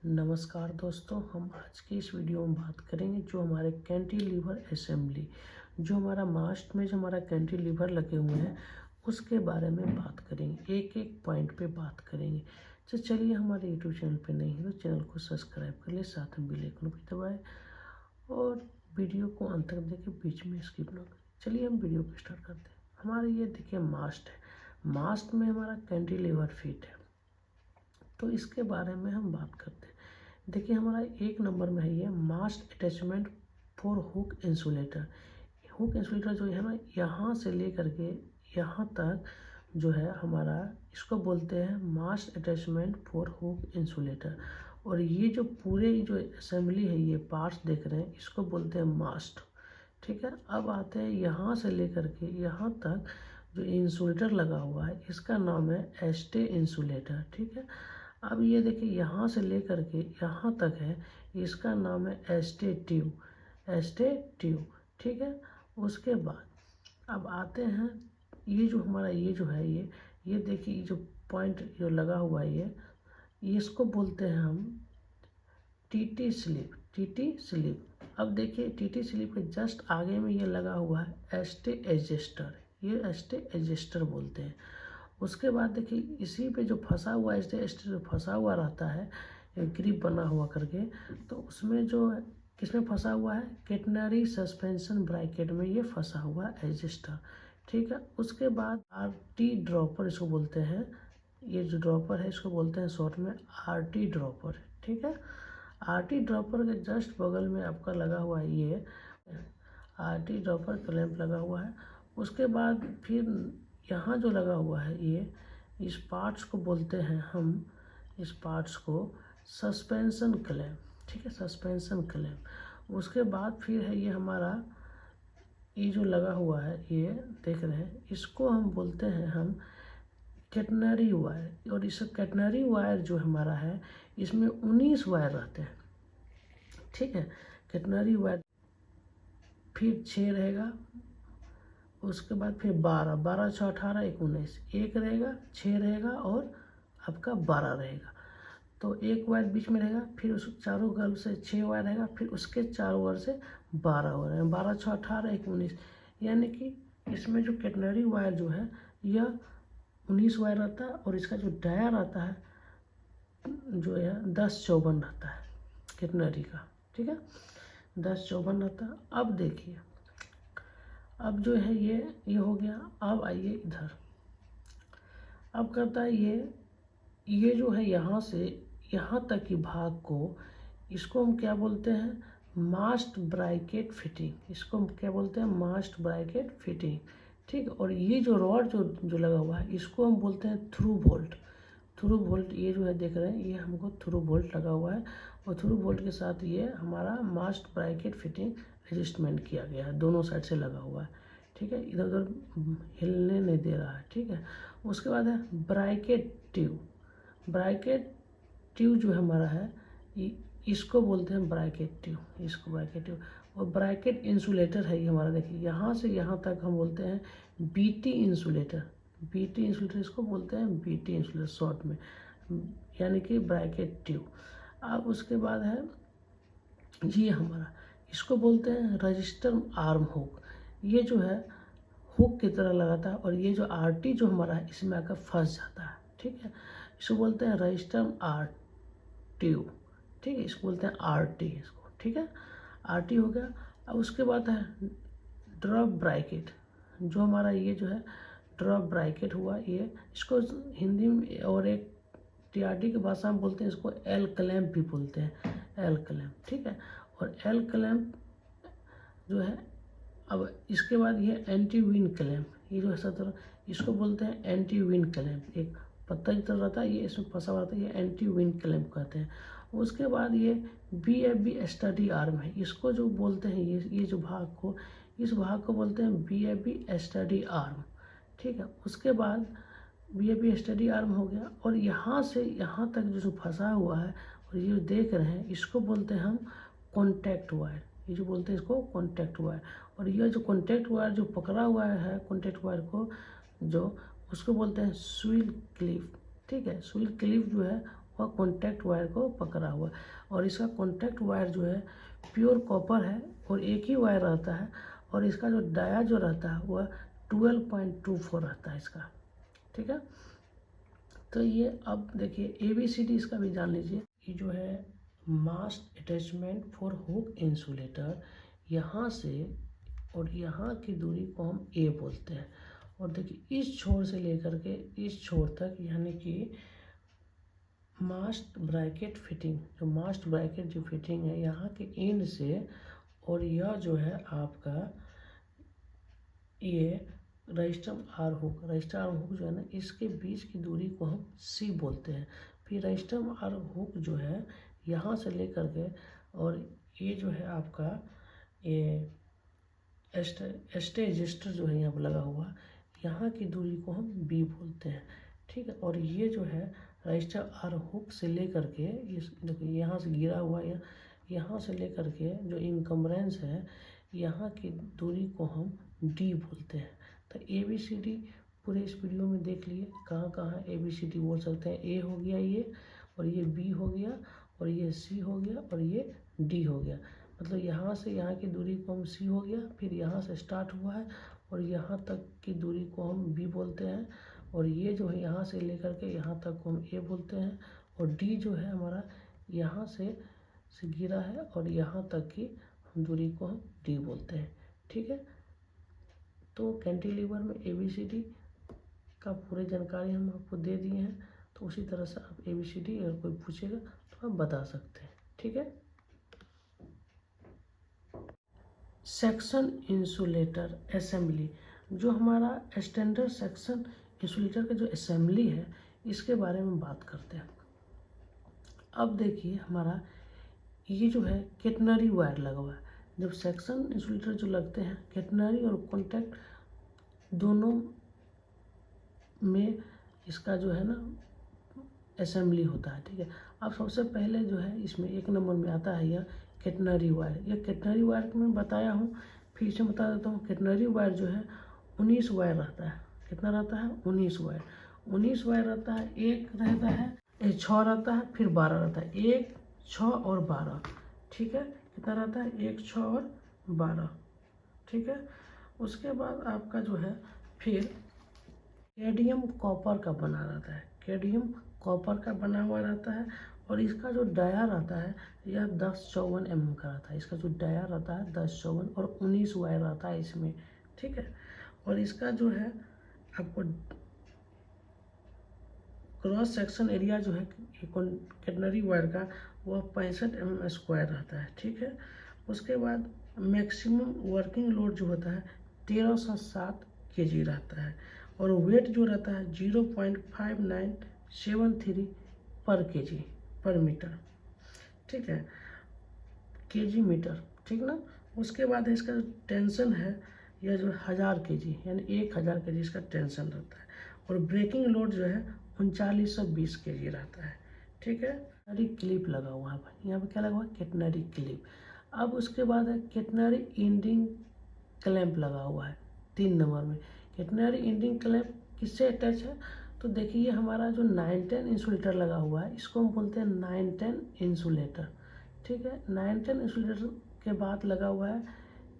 नमस्कार दोस्तों, हम आज की इस वीडियो में बात करेंगे जो हमारे कैंटिलीवर असेंबली, जो हमारा मास्ट में जो हमारा कैंटिलीवर लगे हुए हैं उसके बारे में बात करेंगे। एक एक पॉइंट पे बात करेंगे। तो चलिए, हमारे यूट्यूब चैनल पे नहीं है तो चैनल को सब्सक्राइब कर ले, साथ में बेल आइकन भी दबाएं और वीडियो को अंत तक देखें, बीच में स्किप ना करें। चलिए हम वीडियो को स्टार्ट करते हैं। हमारे ये देखिए मास्ट है, मास्ट में हमारा कैंटिलीवर फिट है, तो इसके बारे में हम बात करते हैं। देखिए हमारा एक नंबर में है ये mast attachment for hook insulator. Hook insulator जो है ना, यहाँ से लेकर के यहाँ तक जो है हमारा, इसको बोलते हैं मास्ट अटैचमेंट फॉर हुक इंसुलेटर। और ये जो पूरे जो असेंबली है, ये पार्ट्स देख रहे हैं, इसको बोलते हैं मास्ट। ठीक है, अब आते हैं यहाँ से लेकर के यहाँ तक जो इंसुलेटर लगा हुआ है, इसका नाम है एस्टे इंसुलेटर। ठीक है, अब ये देखिए यहाँ से लेकर के यहाँ तक है, इसका नाम है एस्टे ट्यूब, एस्टे ट्यूब। ठीक है, उसके बाद अब आते हैं, ये जो हमारा ये जो है ये देखिए, ये जो पॉइंट जो लगा हुआ है ये इसको बोलते हैं हम टीटी स्लिप, टीटी स्लिप। अब देखिए टीटी स्लिप के जस्ट आगे में ये लगा हुआ है एस्टे एडजस्टर, ये एस्टे एडजस्टर बोलते हैं। उसके बाद देखिए इसी पे जो फंसा हुआ एस्टे एडजस्टर जो फंसा हुआ रहता है, ग्रिप बना हुआ करके, तो उसमें जो किसमें फंसा हुआ है, केटनरी सस्पेंशन ब्रैकेट में ये फंसा हुआ है एडजस्टर। ठीक है, उसके बाद आरटी ड्रॉपर इसको बोलते हैं, ये जो ड्रॉपर है इसको बोलते हैं शॉर्ट में आरटी ड्रॉपर। ठीक है, आरटी ड्रॉपर के जस्ट बगल में आपका लगा हुआ है ये आरटी ड्रॉपर क्लैंप लगा हुआ है। उसके बाद फिर यहाँ जो लगा हुआ है ये, इस पार्ट्स को बोलते हैं हम, इस पार्ट्स को सस्पेंशन क्लैंप। ठीक है, सस्पेंशन क्लैंप। उसके बाद फिर है ये हमारा, ये जो लगा हुआ है ये देख रहे हैं, इसको हम बोलते हैं हम कैटनरी वायर। और इस कैटनरी वायर जो हमारा है, इसमें 19 वायर रहते हैं। ठीक है, कैटनरी वायर फिर 6 रहेगा, उसके बाद फिर 12, 12 6 18 19, एक रहेगा, 6 रहेगा और आपका 12 रहेगा। तो एक वायर बीच में रहेगा, फिर उस चारों गर्ल से 6 वायर रहेगा, फिर उसके चारों वायर से 12 हो रहे हैं, 12 6 18 19। यानी कि इसमें जो कैटनरी वायर जो है यह 19 वायर रहता है, और इसका जो डाया रहता है जो है 10 54 रहता है कैटनरी का। ठीक है, 10 54 रहता है। अब देखिए, अब जो है ये हो गया। अब आइए इधर, अब करता है ये जो है यहाँ से यहाँ तक की भाग को, इसको हम क्या बोलते हैं, मास्ट ब्रैकेट फिटिंग। इसको हम क्या बोलते हैं, मास्ट ब्रैकेट फिटिंग। ठीक, और ये जो रॉड जो लगा हुआ है, इसको हम बोलते हैं थ्रू बोल्ट। थ्रू बोल्ट ये जो है देख रहे हैं, ये हमको थ्रू बोल्ट लगा हुआ है, और थ्रू बोल्ट के साथ ये हमारा मास्ट ब्रैकेट फिटिंग एडजस्टमेंट किया गया है, दोनों साइड से लगा हुआ है। ठीक है, इधर उधर हिलने नहीं दे रहा है। ठीक है, उसके बाद है ब्रैकेट ट्यूब। ब्रैकेट ट्यूब जो हमारा है, इसको बोलते हैं ब्रैकेट ट्यूब, इसको ब्रैकेट ट्यूब। और ब्रैकेट इंसुलेटर है ये हमारा, देखिए यहाँ से यहाँ तक हम बोलते हैं बीटी इंसुलेटर। बीटी इंसुलेटर इसको बोलते हैं, बीटी इंसुलेटर शॉर्ट में, यानी कि ब्रैकेट ट्यूब। अब उसके बाद है ये हमारा, इसको बोलते हैं रजिस्टर आर्म हुक। ये जो है हुक की तरह लगाता है, और ये जो आरटी जो हमारा है इसमें आकर फंस जाता है। ठीक है, इसको बोलते हैं रजिस्टर आर ट्यूब। ठीक है, इसको बोलते हैं आरटी इसको। ठीक है, आरटी हो गया। अब उसके बाद है ड्रॉप ब्रैकेट, जो हमारा ये जो है ड्रॉप ब्रैकेट हुआ ये, इसको हिंदी में और एक टीआरटी की भाषा में बोलते हैं, इसको एल क्लैंप भी बोलते हैं, एल क्लैंप। ठीक है, और एल क्लैंप जो है, अब इसके बाद ये एंटी विंड क्लैंप, ये जो ऐसा तरह इसको बोलते हैं एंटी विंड क्लैंप, एक पत्ता की तरह रहता है, ये इसमें फंसा हुआ रहता है, ये एंटी विंड क्लैंप कहते हैं। उसके बाद ये BFB स्टडी आर्म है, इसको जो बोलते हैं ये जो भाग को, इस भाग को बोलते हैं BFB स्टडी आर्म। ठीक है, उसके बाद BFB स्टडी आर्म हो गया, और यहाँ से यहाँ तक जो फंसा हुआ है और ये जो देख रहे हैं, इसको बोलते हैं हम कॉन्टैक्ट वायर, ये जो बोलते हैं इसको कॉन्टैक्ट वायर। और यह जो कॉन्टैक्ट वायर जो पकड़ा हुआ है कॉन्टैक्ट वायर को, जो उसको बोलते हैं स्विल क्लिप। ठीक है, स्विल क्लिप जो है वह कॉन्टैक्ट वायर को पकड़ा हुआ है। और इसका कॉन्टैक्ट वायर जो है प्योर कॉपर है और एक ही वायर रहता है। और इसका जो डाया जो रहता है वह 12.24 रहता है इसका, ठीक है। तो ये अब देखिए ABCD इसका भी जान लीजिए। ये जो है मास्ट अटैचमेंट फॉर हुक इंसुलेटर, यहाँ से और यहाँ की दूरी को हम A बोलते हैं। और देखिए इस छोर से लेकर के इस छोर तक, यानी कि मास्ट ब्रैकेट फिटिंग, जो मास्ट ब्रैकेट जो फिटिंग है यहाँ के एंड से, और यह जो है आपका ये रजिस्टर आर हुक जो है ना, इसके बीच की दूरी को हम C बोलते हैं। फिर रजिस्टर आर हुक जो है यहाँ से लेकर के, और ये जो है आपका ये स्टेजिस्टर जो है यहाँ पर लगा हुआ, यहाँ की दूरी को हम B बोलते हैं, ठीक है। और ये जो है रजिस्टर आर हुक से लेकर के इस देखिए यहाँ से गिरा हुआ या यहाँ से लेकर के जो इनकम्बरेंस है यहाँ की दूरी को हम D बोलते हैं। तो ABCD पूरे इस वीडियो में देख लिए कहाँ कहाँ ABCD बोल सकते हैं। A हो गया ये, और ये B हो गया, और ये C हो गया, और ये D हो गया। मतलब यहाँ से यहाँ की दूरी को हम C हो गया, फिर यहाँ से स्टार्ट हुआ है और यहाँ तक की दूरी को हम B बोलते हैं। और ये जो है यहाँ से लेकर के यहाँ तक को हम A बोलते हैं। और D जो है हमारा यहाँ से गिरा है और यहाँ तक की दूरी को हम D बोलते हैं, ठीक है। तो कैंटिलीवर में ABCD का पूरी जानकारी हम आपको दे दिए हैं। तो उसी तरह से आप ABCD अगर कोई पूछेगा तो आप बता सकते हैं, ठीक है। सेक्शन इंसुलेटर असेंबली, जो हमारा स्टैंडर्ड सेक्शन इंसुलेटर का जो असेंबली है इसके बारे में बात करते हैं। अब देखिए हमारा ये जो है कैटनरी वायर लगा हुआ है। जब सेक्शन इंसुलेटर जो लगते हैं, कैटनरी और कॉन्टैक्ट दोनों में इसका जो है ना असेंबली होता है, ठीक है। अब सबसे पहले जो है इसमें 1 नंबर में आता है यह कैटनरी वायर। यह कैटनरी वायर को मैं बताया हूँ, फिर से बता देता हूँ। कैटनरी वायर जो है 19 वायर रहता है। कितना रहता है? 19 वायर। 19 वायर रहता है, एक रहता है 6 रहता है, फिर 12 रहता है। 1, 6 और 12, ठीक है। कितना रहता है? 1, 6 और 12, ठीक है। उसके बाद आपका जो है फिर कैडमियम कॉपर का बना रहता है। कैडमियम कॉपर का बना हुआ रहता है। और इसका जो डाया रहता है यह 1054 mm का रहता है। इसका जो डाया रहता है 1054 और 19 वायर रहता है इसमें, ठीक है। और इसका जो है आपको क्रॉस सेक्शन एरिया जो है कैटनरी वायर का वह 65 mm स्क्वायर रहता है, ठीक है। उसके बाद मैक्सिमम वर्किंग लोड जो होता है 1307 kg रहता है। और वेट जो रहता है 0.5973 पर kg पर मीटर, ठीक है, kg मीटर, ठीक ना। उसके बाद इसका जो टेंशन है यह जो 1000 kg यानी 1000 kg इसका टेंशन रहता है। और ब्रेकिंग लोड जो है 3920 kg रहता है, ठीक है। कैटनरी क्लिप लगा हुआ है भाई, यहाँ पे क्या लगा हुआ है? Catenary clip. अब उसके बाद है कैटनरी एंडिंग क्लैंप लगा हुआ है 3 नंबर में। कैटनरी एंडिंग क्लैंप किससे अटैच है? तो देखिए हमारा जो 910 इंसुलेटर लगा हुआ है इसको हम बोलते हैं 910 इंसुलेटर, ठीक है। 910 इंसुलेटर के बाद लगा हुआ है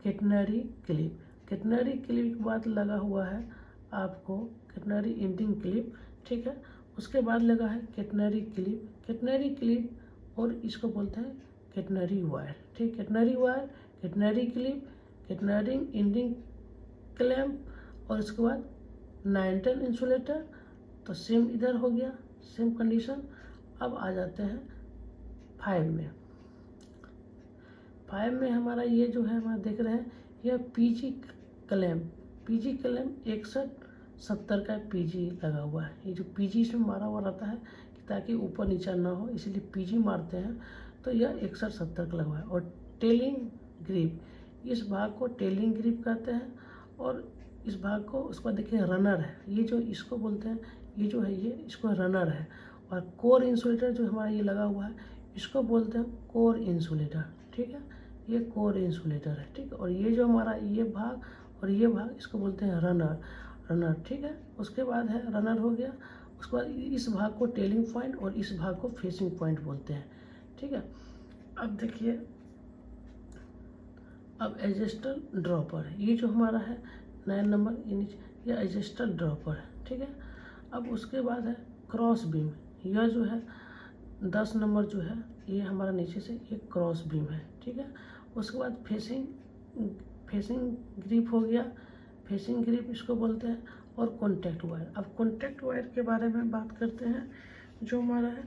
कैटनरी क्लिप। कैटनरी क्लिप के बाद लगा हुआ है आपको कैटनरी एंडिंग क्लिप, ठीक है। उसके बाद लगा है कैटनरी क्लिप। कैटनरी क्लिप और इसको बोलते हैं कैटनरी वायर, ठीक। Catenary wire, catenary clip, catenary ending clamp, और उसके बाद 910 इंसुलेटर। तो सेम इधर हो गया, सेम कंडीशन। अब आ जाते हैं 5 में। 5 में हमारा ये जो है हमारा देख रहे हैं यह पीजी क्लैंप। पीजी क्लैंप 6170 का पीजी लगा हुआ है। ये जो पीजी इसमें मारा हुआ रहता है कि ताकि ऊपर नीचा ना हो, इसलिए पीजी मारते हैं। तो यह 6170 का लगा हुआ है। और टेलिंग ग्रिप, इस भाग को टेलिंग ग्रिप कहते हैं। और इस भाग को, उसके बाद देखिए रनर है, ये जो इसको बोलते हैं, ये जो है ये इसको रनर है। और कोर इंसुलेटर जो हमारा ये लगा हुआ है इसको बोलते हैं कोर इंसुलेटर, ठीक है। ये कोर इंसुलेटर है, ठीक है। और ये जो हमारा ये भाग और ये भाग इसको बोलते हैं रनर, ठीक है। उसके बाद है रनर हो गया। उसके बाद इस भाग को टेलिंग पॉइंट और इस भाग को फेसिंग पॉइंट बोलते हैं, ठीक है। अब देखिए, अब एडजस्टर ड्रॉपर है, ये जो हमारा है 9 नंबर, ये एडजस्टर ड्रॉपर है, ठीक है। अब उसके बाद है क्रॉस बीम, यह जो है 10 नंबर जो है ये हमारा नीचे से एक क्रॉस बीम है, ठीक है। उसके बाद फेसिंग ग्रिप हो गया, फेसिंग ग्रिप इसको बोलते हैं, और कॉन्टैक्ट वायर। अब कॉन्टैक्ट वायर के बारे में बात करते हैं। जो हमारा है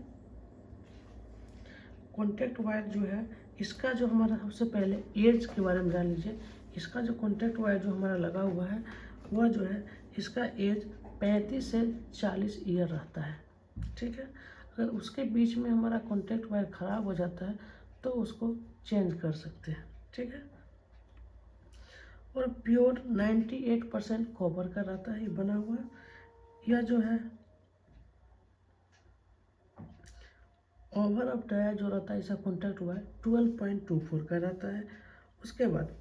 कॉन्टैक्ट वायर जो है, इसका जो हमारा सबसे पहले एज के बारे में जान लीजिए। इसका जो कॉन्टैक्ट वायर जो हमारा लगा हुआ है वह जो है इसका एज 35 से 40 ईयर रहता है, ठीक है। अगर उसके बीच में हमारा कॉन्टैक्ट वायर ख़राब हो जाता है तो उसको चेंज कर सकते हैं, ठीक है। और प्योर 98% कॉपर का रहता है ये बना हुआ। यह जो है ओवर ऑफ डाया जो रहता है इसका कॉन्टैक्ट वायर 12.24 का रहता है। उसके बाद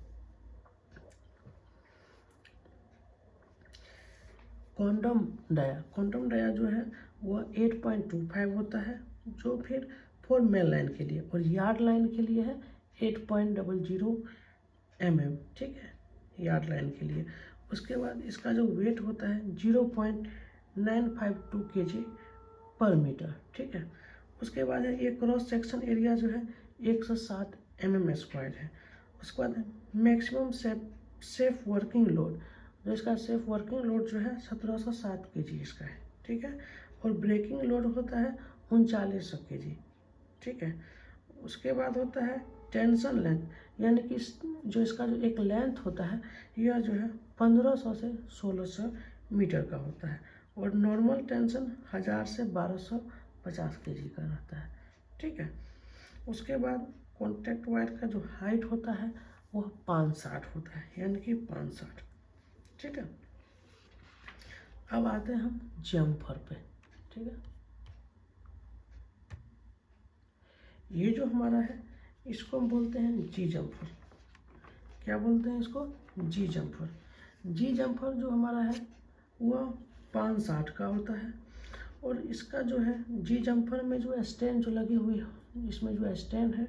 कॉन्डम डाया जो है वह 8.25 होता है, जो फिर 4 मेन लाइन के लिए, और यार्ड लाइन के लिए है 8.00 mm, ठीक है, यार्ड लाइन के लिए। उसके बाद इसका जो वेट होता है 0.952 kg पर मीटर, ठीक है। उसके बाद है ये क्रॉस सेक्शन एरिया जो है 107 mm² है। उसके बाद मैक्सिमम सेफ वर्किंग लोड, जो इसका सेफ वर्किंग लोड जो है 1707 kg इसका है, ठीक है। और ब्रेकिंग लोड होता है 3900 kg, ठीक है। उसके बाद होता है टेंशन लेंथ, यानी कि जो इसका जो एक लेंथ होता है यह जो है 1500 से 1600 मीटर का होता है, और नॉर्मल टेंशन 1000 से 1250 kg का रहता है, ठीक है। उसके बाद कॉन्टैक्ट वायर का जो हाइट होता है वह 560 होता है, यानी कि 560, ठीक है। अब आते हैं हम जम्पर पे, ठीक है। ये जो हमारा है इसको हम बोलते हैं जी जम्पर। क्या बोलते हैं इसको? जी जम्पर। जी जम्पर जो हमारा है वह 560 का होता है, और इसका जो है जी जम्पर में जो स्टैंड जो लगी हुई है, इसमें जो स्टैंड है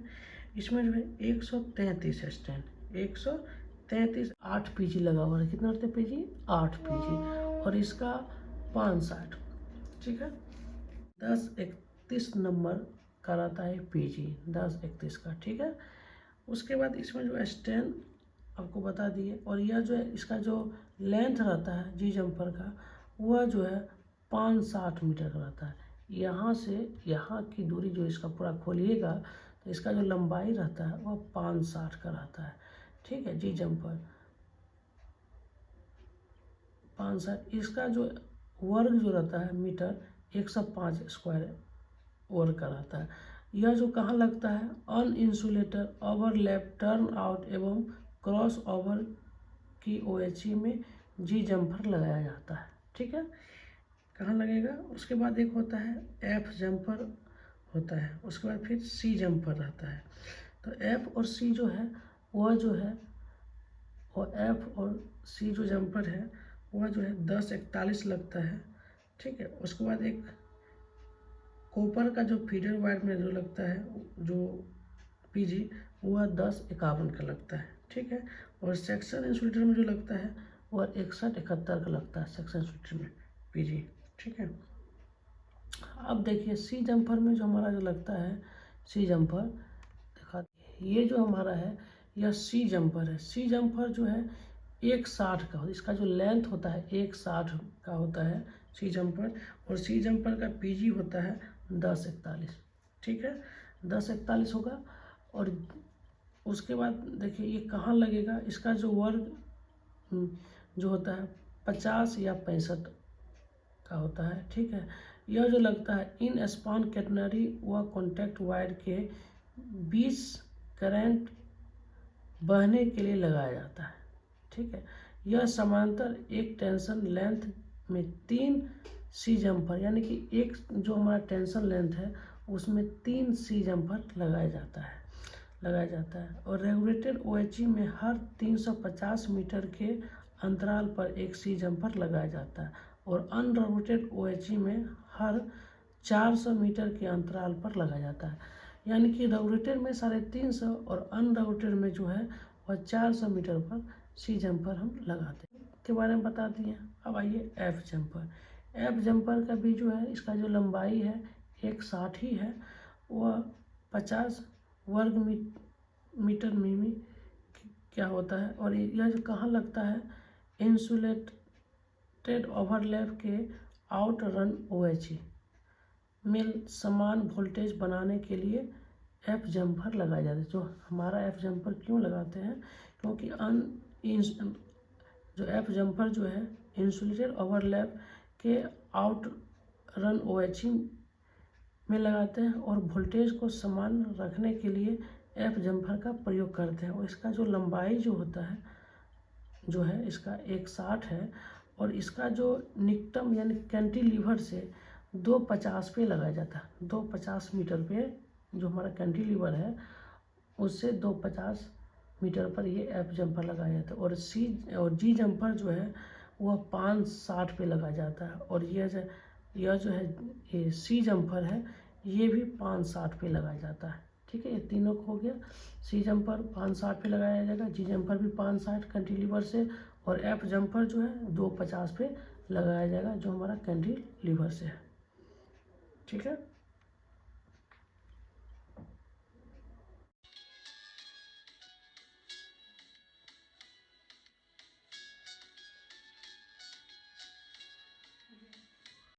इसमें जो है 133 स्टैंड, 133 8 पीजी लगा हुआ है। कितना रहते पीजी? 8 पीजी, और इसका 560, ठीक है। 1031 नंबर का रहता है पीजी, 1031 का, ठीक है। उसके बाद इसमें जो स्टैंड आपको बता दिए, और यह जो है इसका जो लेंथ रहता है जी जम्पर का वह जो है 560 मीटर का रहता है। यहाँ से यहाँ की दूरी जो इसका पूरा खोलिएगा तो इसका जो लंबाई रहता है वह 560 का रहता है, ठीक है। जी जम्पर 560, इसका जो वर्ग जो रहता है मीटर 105 स्क्वायर वर्ग का रहता है। यह जो कहाँ लगता है? अनइंसुलेटर, ओवरलैप, टर्न आउट एवं क्रॉस ओवर की OHE में जी जम्पर लगाया जाता है, ठीक है। कहाँ लगेगा? उसके बाद एक होता है एफ जम्पर होता है, उसके बाद फिर सी जम्पर रहता है। तो एफ और सी जो है वह जो है वो एफ और सी जो जम्पर है वह जो है 1041 लगता है, ठीक है। उसके बाद एक कॉपर का जो फीडर वायर में जो लगता है जो पीजी वह 1051 का लगता है, ठीक है। और सेक्शन इंसुलेटर में जो लगता है वह 6171 का लगता है सेक्शन इंसुलेटर में पीजी, ठीक है। अब देखिए सी जम्पर में जो हमारा जो लगता है सी जम्पर दिखा, ये जो हमारा है यह सी जम्पर है। सी जम्पर जो है 160 का, इसका जो लेंथ होता है 160 का होता है सी जम्पर, और सी जम्पर का पीजी होता है 1041, ठीक है, 1041 होगा। और उसके बाद देखिए ये कहाँ लगेगा, इसका जो वर्ग जो होता है 50 या 65 का होता है, ठीक है। यह जो लगता है इन स्पान कैटनरी व कॉन्टैक्ट वायर के बीच करंट बहने के लिए लगाया जाता है, ठीक है। यह समांतर एक टेंशन लेंथ में 3 सी जम्पर, यानी कि एक जो हमारा टेंशन लेंथ है उसमें 3 सी जम्पर लगाया जाता है। और रेगुलेटेड OHE में हर 350 मीटर के अंतराल पर एक सी जम्पर लगाया जाता है, और अनराउटेड OHE में हर 400 मीटर के अंतराल पर लगाया जाता है। यानी कि राउटेड में 350 और अनराउटेड में जो है वह 400 मीटर पर सी जंपर हम लगाते हैं के बारे में बता दिए। अब आइए एफ जंपर। एफ जंपर का भी जो है इसका जो लंबाई है 160 ही है, वह 50 वर्ग मीटर मिमी क्या होता है। और यह जो कहाँ लगता है, इंसुलेटेड ओवरलैप के आउट रन OHE में समान वोल्टेज बनाने के लिए एफ जंपर लगाया जाता है। जो हमारा एफ जंपर क्यों लगाते हैं, क्योंकि जो एफ जंपर जो है इंसुलेटेड ओवरलैप के आउट रन OHE में लगाते हैं और वोल्टेज को समान रखने के लिए एफ जंपर का प्रयोग करते हैं। और इसका जो लंबाई जो होता है जो है इसका 160 है, और इसका जो निकटम यानी कैंटिलीवर से 250 पे लगाया जाता है। 250 मीटर पे जो हमारा कैंटिलीवर है उससे 250 मीटर पर ये एफ जंपर लगाया जाता है। और जी जंपर जो है वह 560 पे लगाया जाता है। और यह जो है ये सी जंपर है, ये भी 560 पे लगाया जाता है। ठीक है, ये तीनों हो गया। सी जंपर 560 पे लगाया जाएगा, जी जंपर भी 560 कैंटिलीवर से, और एफ जंपर जो है 250 पे लगाया जाएगा जो हमारा कैंटिलीवर से है। ठीक है।